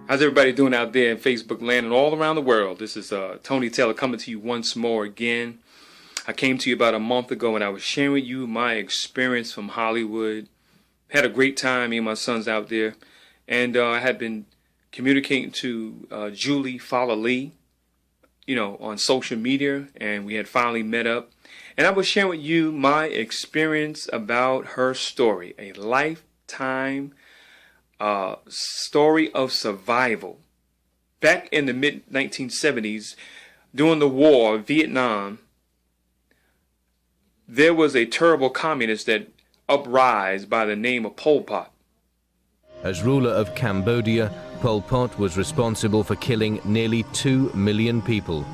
How's everybody doing out there in Facebook land and all around the world? This is Tony Taylor coming to you once more again. I came to you about a month ago and I was sharing with you my experience from Hollywood. Had a great time, me and my sons out there. And I had been communicating to Julie Fowler Lee, on social media, and we had finally met up. And I was sharing with you my experience about her story, a lifetime story of survival. Back in the mid-1970s, during the war, Vietnam, there was a terrible communist that uprised by the name of Pol Pot. As ruler of Cambodia, Pol Pot was responsible for killing nearly 2 million people.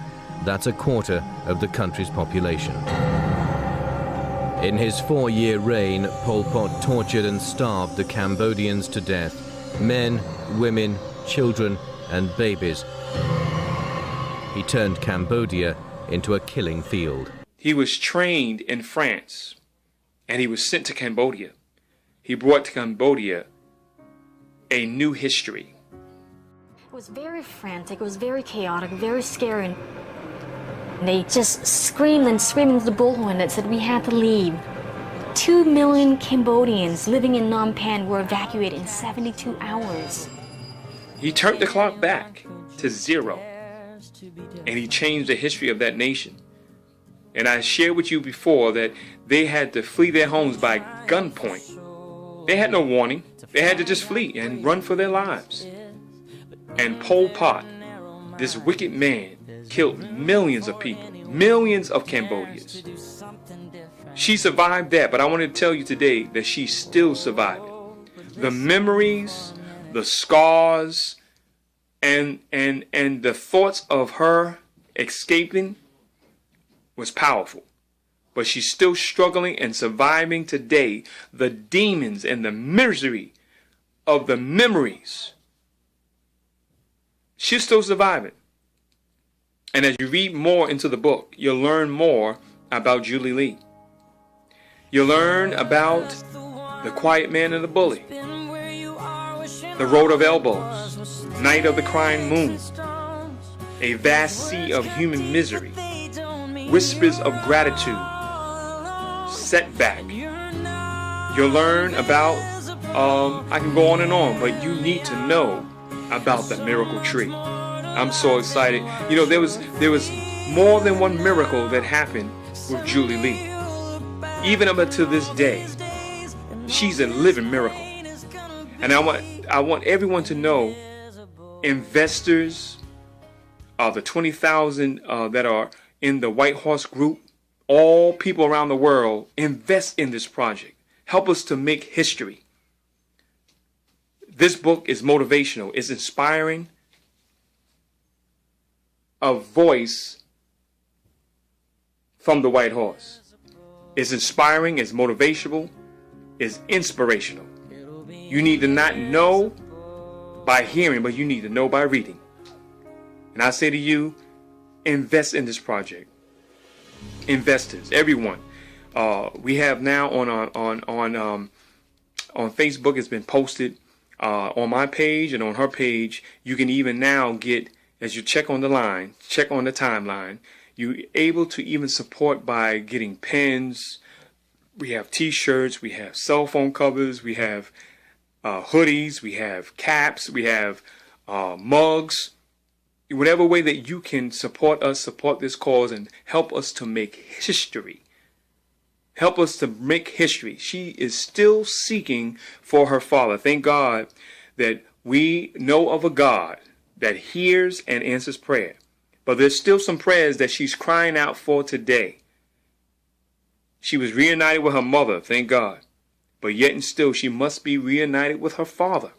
That's a quarter of the country's population. In his 4-year reign, Pol Pot tortured and starved the Cambodians to death. Men, women, children, and babies. He turned Cambodia into a killing field. He was trained in France, and he was sent to Cambodia. He brought to Cambodia a new history. It was very frantic, it was very chaotic, very scary. They just screamed and screamed into the bullhorn that said we had to leave. 2 million Cambodians living in Phnom Penh were evacuated in 72 hours. He turned the clock back to 0, and he changed the history of that nation. And I shared with you before that they had to flee their homes by gunpoint. They had no warning. They had to just flee and run for their lives. And Pol Pot, this wicked man, killed millions of people, millions of Cambodians. She survived that, but I want to tell you today that she's still surviving. The memories, the scars, and the thoughts of her escaping was powerful. But she's still struggling and surviving today. The demons and the misery of the memories. She's still surviving. And as you read more into the book, you'll learn more about Julie Lee. You'll learn about the quiet man and the bully, the road of elbows, night of the crying moon, a vast sea of human misery, whispers of gratitude, setback. You'll learn about, I can go on and on, but you need to know about the miracle tree. I'm so excited. There was more than one miracle that happened with Julie Lee. Even up to this day, she's a living miracle. And I want everyone to know, investors, the 20,000 that are in the White Horse Group, all people around the world, invest in this project. Help us to make history. This book is motivational. It's inspiring. A voice from the White Horse. It's inspiring, it's motivational, it's inspirational. You need to not know by hearing, but you need to know by reading. And I say to you, invest in this project. Investors, everyone. We have now on Facebook, it's been posted on my page and on her page. You can even now get, as you check on the timeline, you're able to even support by getting pens. We have t-shirts, we have cell phone covers, we have hoodies, we have caps, we have mugs. Whatever way that you can support us, support this cause, and help us to make history. Help us to make history. She is still seeking for her father. Thank God that we know of a God that hears and answers prayer. But there's still some prayers that she's crying out for today. She was reunited with her mother, thank God. But yet and still, she must be reunited with her father.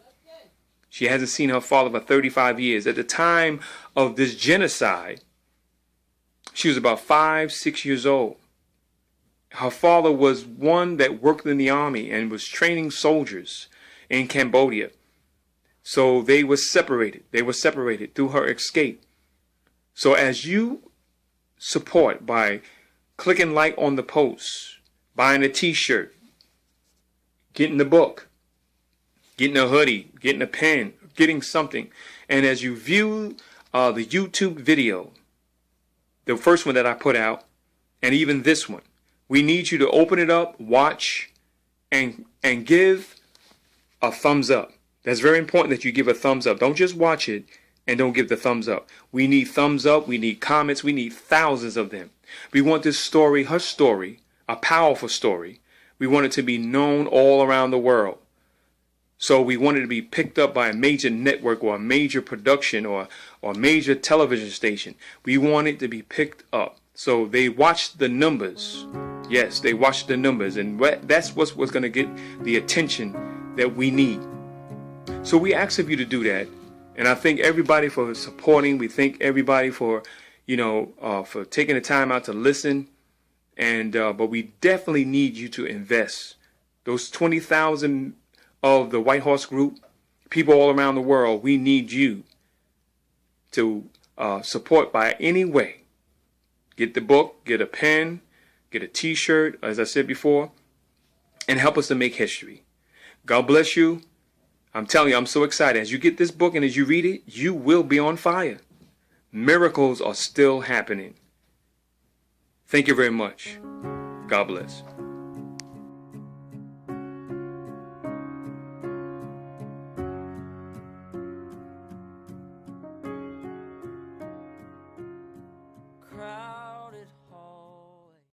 She hasn't seen her father for 35 years. At the time of this genocide, she was about 5, 6 years old. Her father was one that worked in the army and was training soldiers in Cambodia. So they were separated. They were separated through her escape. So as you support by clicking like on the post, buying a t-shirt, getting the book, getting a hoodie, getting a pen, getting something. And as you view the YouTube video, the first one that I put out, and even this one, we need you to open it up, watch, and give a thumbs up. That's very important that you give a thumbs up. Don't just watch it and don't give the thumbs up. We need thumbs up. We need comments. We need thousands of them. We want this story, her story, a powerful story. We want it to be known all around the world. So we want it to be picked up by a major network or a major production or a major television station. We want it to be picked up. So they watch the numbers. Yes, they watch the numbers. And that's what's going to get the attention that we need. So we ask of you to do that. And I thank everybody for supporting. We thank everybody for, for taking the time out to listen. And but we definitely need you to invest. Those 20,000 of the White Horse Group, people all around the world, we need you to support by any way. Get the book, get a pen, get a t-shirt, as I said before, and help us to make history. God bless you. I'm telling you, I'm so excited. As you get this book and as you read it, you will be on fire. Miracles are still happening. Thank you very much. God bless.